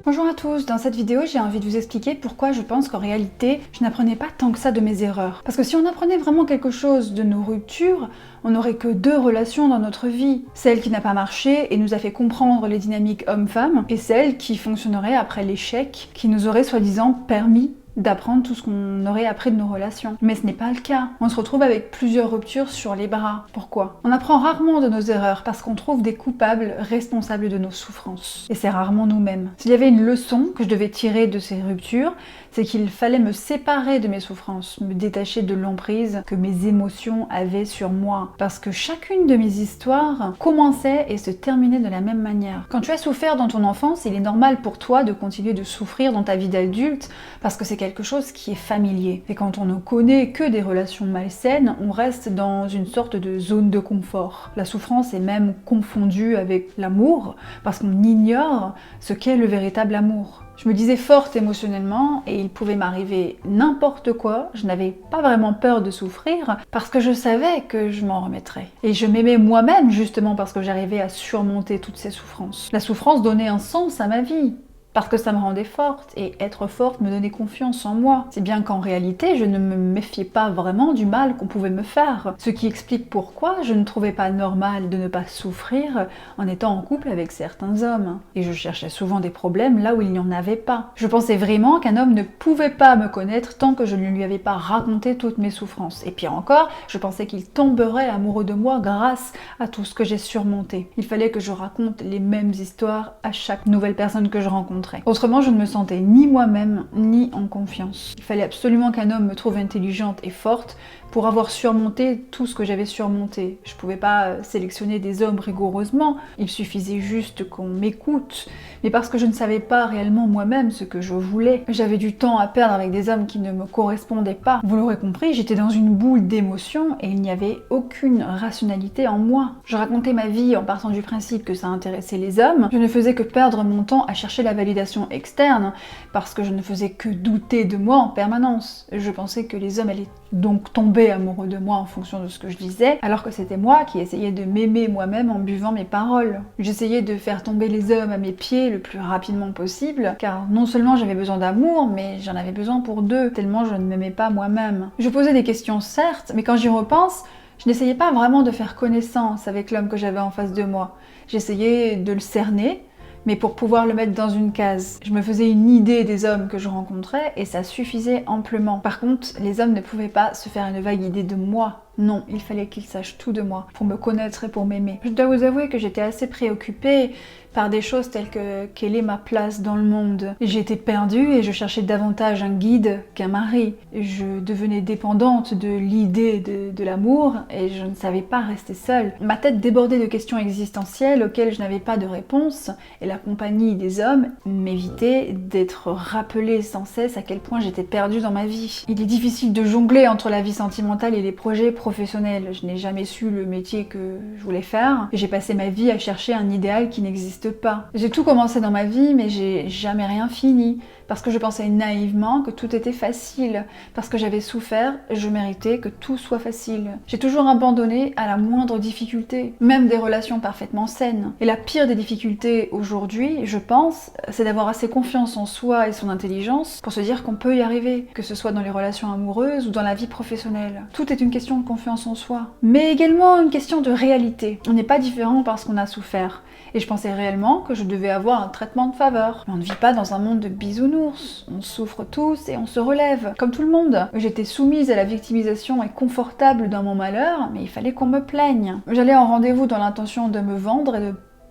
Bonjour à tous, dans cette vidéo j'ai envie de vous expliquer pourquoi je pense qu'en réalité je n'apprenais pas tant que ça de mes erreurs. Parce que si on apprenait vraiment quelque chose de nos ruptures, on n'aurait que deux relations dans notre vie. Celle qui n'a pas marché et nous a fait comprendre les dynamiques homme-femme, et celle qui fonctionnerait après l'échec, qui nous aurait soi-disant permis d'apprendre tout ce qu'on aurait appris de nos relations. Mais ce n'est pas le cas. On se retrouve avec plusieurs ruptures sur les bras. Pourquoi? On apprend rarement de nos erreurs parce qu'on trouve des coupables responsables de nos souffrances. Et c'est rarement nous-mêmes. S'il y avait une leçon que je devais tirer de ces ruptures, c'est qu'il fallait me séparer de mes souffrances, me détacher de l'emprise que mes émotions avaient sur moi. Parce que chacune de mes histoires commençait et se terminait de la même manière. Quand tu as souffert dans ton enfance, il est normal pour toi de continuer de souffrir dans ta vie d'adulte parce que c'est quelque chose qui est familier. Et quand on ne connaît que des relations malsaines, on reste dans une sorte de zone de confort. La souffrance est même confondue avec l'amour parce qu'on ignore ce qu'est le véritable amour. Je me disais forte émotionnellement et il pouvait m'arriver n'importe quoi, je n'avais pas vraiment peur de souffrir parce que je savais que je m'en remettrais. Et je m'aimais moi-même justement parce que j'arrivais à surmonter toutes ces souffrances. La souffrance donnait un sens à ma vie. Parce que ça me rendait forte, et être forte me donnait confiance en moi. C'est bien qu'en réalité, je ne me méfiais pas vraiment du mal qu'on pouvait me faire. Ce qui explique pourquoi je ne trouvais pas normal de ne pas souffrir en étant en couple avec certains hommes. Et je cherchais souvent des problèmes là où il n'y en avait pas. Je pensais vraiment qu'un homme ne pouvait pas me connaître tant que je ne lui avais pas raconté toutes mes souffrances. Et pire encore, je pensais qu'il tomberait amoureux de moi grâce à tout ce que j'ai surmonté. Il fallait que je raconte les mêmes histoires à chaque nouvelle personne que je rencontrais. Autrement, je ne me sentais ni moi-même, ni en confiance. Il fallait absolument qu'un homme me trouve intelligente et forte pour avoir surmonté tout ce que j'avais surmonté. Je pouvais pas sélectionner des hommes rigoureusement, il suffisait juste qu'on m'écoute. Mais parce que je ne savais pas réellement moi-même ce que je voulais, j'avais du temps à perdre avec des hommes qui ne me correspondaient pas. Vous l'aurez compris, j'étais dans une boule d'émotions et il n'y avait aucune rationalité en moi. Je racontais ma vie en partant du principe que ça intéressait les hommes. Je ne faisais que perdre mon temps à chercher la validation externe parce que je ne faisais que douter de moi en permanence. Je pensais que les hommes allaient donc tomber amoureux de moi en fonction de ce que je disais, alors que c'était moi qui essayais de m'aimer moi-même en buvant mes paroles. J'essayais de faire tomber les hommes à mes pieds le plus rapidement possible, car non seulement j'avais besoin d'amour, mais j'en avais besoin pour deux, tellement je ne m'aimais pas moi-même. Je posais des questions certes, mais quand j'y repense, je n'essayais pas vraiment de faire connaissance avec l'homme que j'avais en face de moi. J'essayais de le cerner, mais pour pouvoir le mettre dans une case. Je me faisais une idée des hommes que je rencontrais et ça suffisait amplement. Par contre, les hommes ne pouvaient pas se faire une vague idée de moi. Non, il fallait qu'ils sachent tout de moi, pour me connaître et pour m'aimer. Je dois vous avouer que j'étais assez préoccupée par des choses telles que quelle est ma place dans le monde. J'étais perdue et je cherchais davantage un guide qu'un mari. Je devenais dépendante de l'idée de l'amour et je ne savais pas rester seule. Ma tête débordait de questions existentielles auxquelles je n'avais pas de réponse et la compagnie des hommes m'évitait d'être rappelée sans cesse à quel point j'étais perdue dans ma vie. Il est difficile de jongler entre la vie sentimentale et les projets professionnel. Je n'ai jamais su le métier que je voulais faire et j'ai passé ma vie à chercher un idéal qui n'existe pas. J'ai tout commencé dans ma vie mais j'ai jamais rien fini parce que je pensais naïvement que tout était facile. Parce que j'avais souffert, je méritais que tout soit facile. J'ai toujours abandonné à la moindre difficulté, même des relations parfaitement saines. Et la pire des difficultés aujourd'hui, je pense, c'est d'avoir assez confiance en soi et son intelligence pour se dire qu'on peut y arriver, que ce soit dans les relations amoureuses ou dans la vie professionnelle. Tout est une question de confiance en soi, mais également une question de réalité. On n'est pas différent parce qu'on a souffert. Et je pensais réellement que je devais avoir un traitement de faveur. Mais on ne vit pas dans un monde de bisounours. On souffre tous et on se relève, comme tout le monde. J'étais soumise à la victimisation et confortable dans mon malheur, mais il fallait qu'on me plaigne. J'allais en rendez-vous dans l'intention de me vendre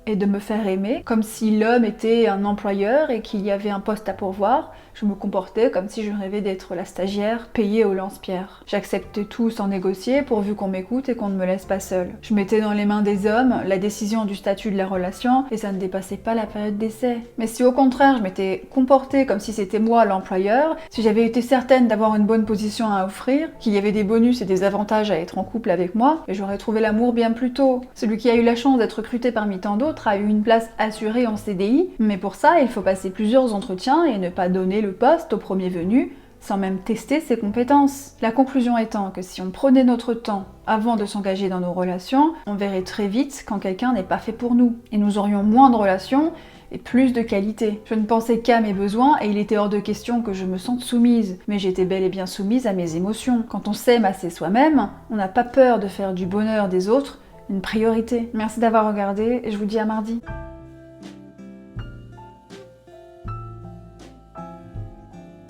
et de me faire aimer, comme si l'homme était un employeur et qu'il y avait un poste à pourvoir. Je me comportais comme si je rêvais d'être la stagiaire payée au lance-pierre. J'acceptais tout sans négocier pourvu qu'on m'écoute et qu'on ne me laisse pas seule. Je mettais dans les mains des hommes la décision du statut de la relation et ça ne dépassait pas la période d'essai. Mais si au contraire je m'étais comportée comme si c'était moi l'employeur, si j'avais été certaine d'avoir une bonne position à offrir, qu'il y avait des bonus et des avantages à être en couple avec moi, j'aurais trouvé l'amour bien plus tôt. Celui qui a eu la chance d'être recruté parmi tant d'autres a eu une place assurée en CDI, mais pour ça il faut passer plusieurs entretiens et ne pas donner le poste au premier venu sans même tester ses compétences. La conclusion étant que si on prenait notre temps avant de s'engager dans nos relations, on verrait très vite quand quelqu'un n'est pas fait pour nous. Et nous aurions moins de relations et plus de qualité. Je ne pensais qu'à mes besoins et il était hors de question que je me sente soumise, mais j'étais bel et bien soumise à mes émotions. Quand on s'aime assez soi-même, on n'a pas peur de faire du bonheur des autres une priorité. Merci d'avoir regardé et je vous dis à mardi.